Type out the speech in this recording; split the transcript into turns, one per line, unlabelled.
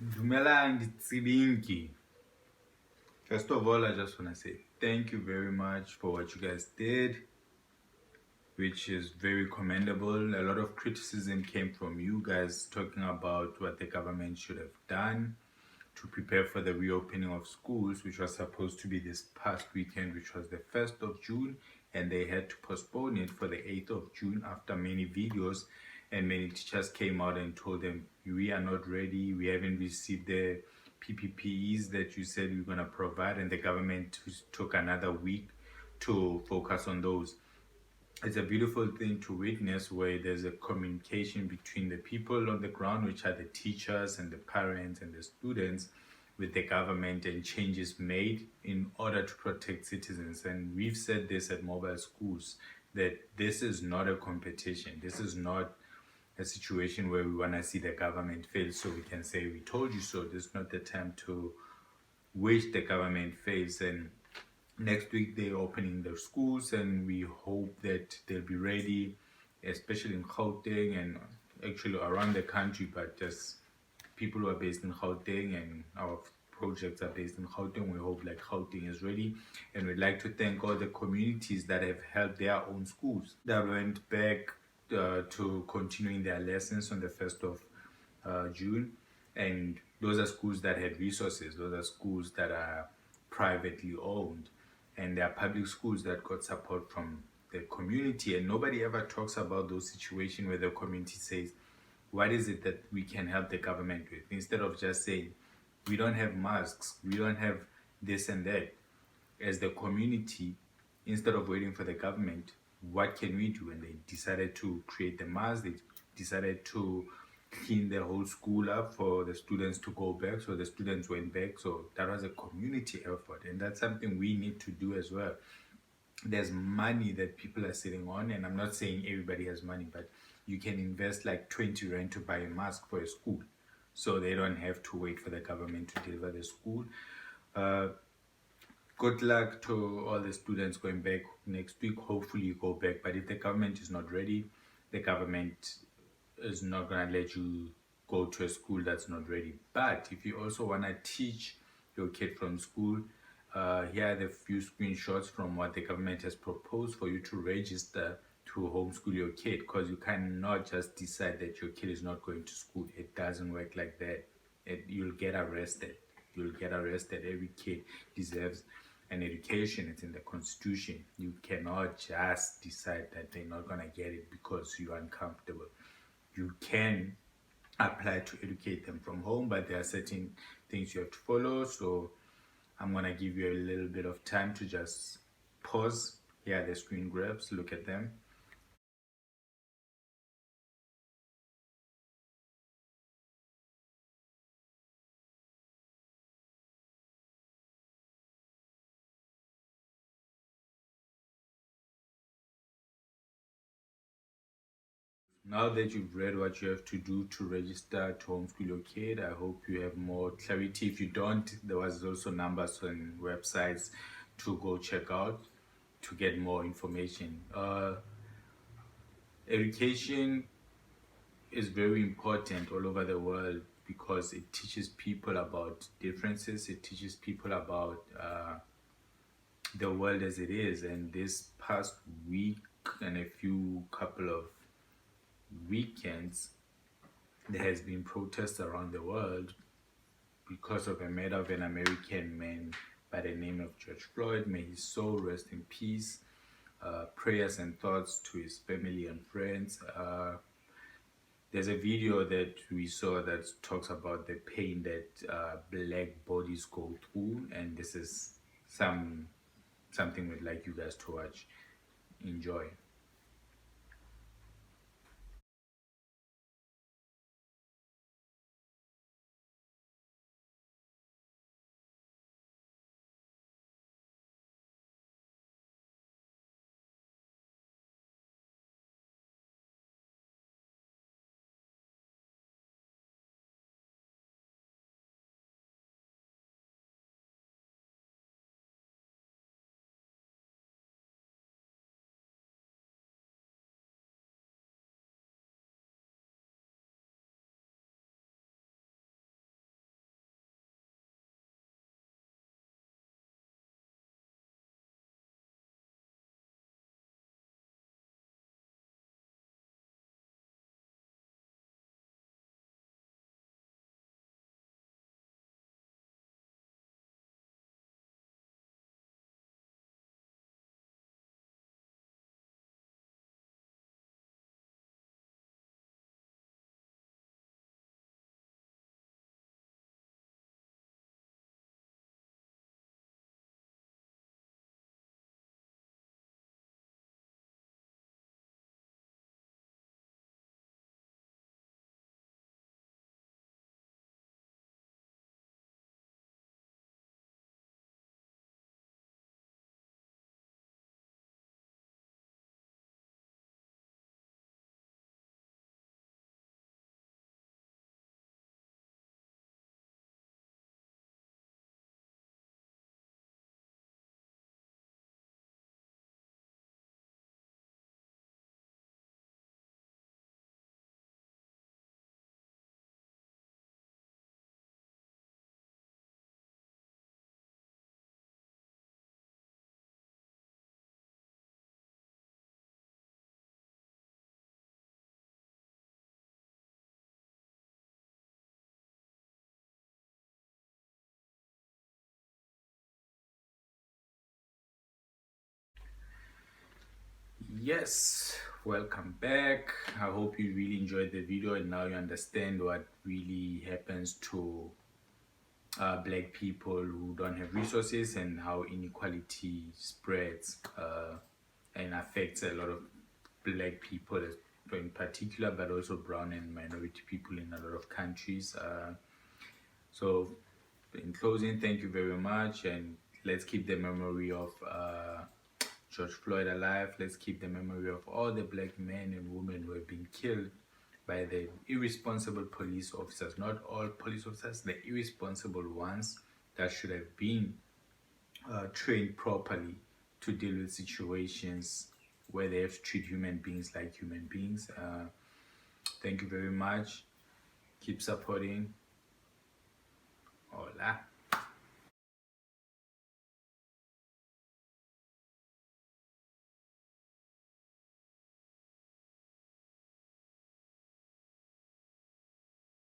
Dumelang Tsibinki. First of all, I just want to say thank you very much for what you guys did, which is very commendable. A lot of criticism came from you guys talking about what the government should have done to prepare for the reopening of schools, which was supposed to be this past weekend, which was the 1st of June, and they had to postpone it for the 8th of June after many videos and many teachers came out and told them, we are not ready, we haven't received the PPPs that you said we are going to provide, and the government took another week to focus on those. It's a beautiful thing to witness where there's a communication between the people on the ground, which are the teachers and the parents and the students, with the government, and changes made in order to protect citizens. And we've said this at mobile schools, that this is not a competition. This is not a situation where we want to see the government fail so we can say we told you so. This is not the time to wish the government fails. And next week they're opening their schools, and we hope that they'll be ready, especially in Gauteng and actually around the country, but just people who are based in Gauteng and our projects are based in Gauteng. We hope like Gauteng is ready, and we'd like to thank all the communities that have helped their own schools that went back to continuing their lessons on the 1st of June. And those are schools that had resources, those are schools that are privately owned, and there are public schools that got support from the community. And nobody ever talks about those situations where the community says, what is it that we can help the government with, instead of just saying we don't have masks, we don't have this and that. As the community, instead of waiting for the government, what can we do? And they decided to create the masks. They decided to clean the whole school up for the students to go back, so the students went back. So that was a community effort, and that's something we need to do as well. There's money that people are sitting on, and I'm not saying everybody has money, but you can invest like 20 rand to buy a mask for a school, so they don't have to wait for the government to deliver the school. Good luck to all the students going back next week. Hopefully you go back, but if the government is not ready, the government is not going to let you go to a school that's not ready. But if you also want to teach your kid from school, here are the few screenshots from what the government has proposed for you to register to homeschool your kid, because you cannot just decide that your kid is not going to school. It doesn't work like that. You'll get arrested. You'll get arrested. Every kid deserves an education. It's in the constitution. You cannot just decide that they're not going to get it because you're uncomfortable. You can apply to educate them from home, but there are certain things you have to follow. So I'm going to give you a little bit of time to just pause. Here are the screen grabs, look at them. Now that you've read what you have to do to register to homeschool your kid, I hope you have more clarity. If you don't, there was also numbers on websites to go check out to get more information. Education is very important all over the world because it teaches people about differences, it teaches people about the world as it is. And this past week and a few couple of weekends, there has been protests around the world because of a murder of an American man by the name of George Floyd. May his soul rest in peace. Prayers and thoughts to his family and friends. There's a video that we saw that talks about the pain that black bodies go through, and this is something we'd like you guys to watch. Enjoy. Yes, welcome back. I hope you really enjoyed the video and now you understand what really happens to black people who don't have resources and how inequality spreads and affects a lot of black people in particular, but also brown and minority people in a lot of countries. So in closing, thank you very much, and let's keep the memory of George Floyd alive. Let's keep the memory of all the black men and women who have been killed by the irresponsible police officers. Not all police officers, the irresponsible ones that should have been trained properly to deal with situations where they have to treat human beings like human beings. Thank you very much. Keep supporting. Hola.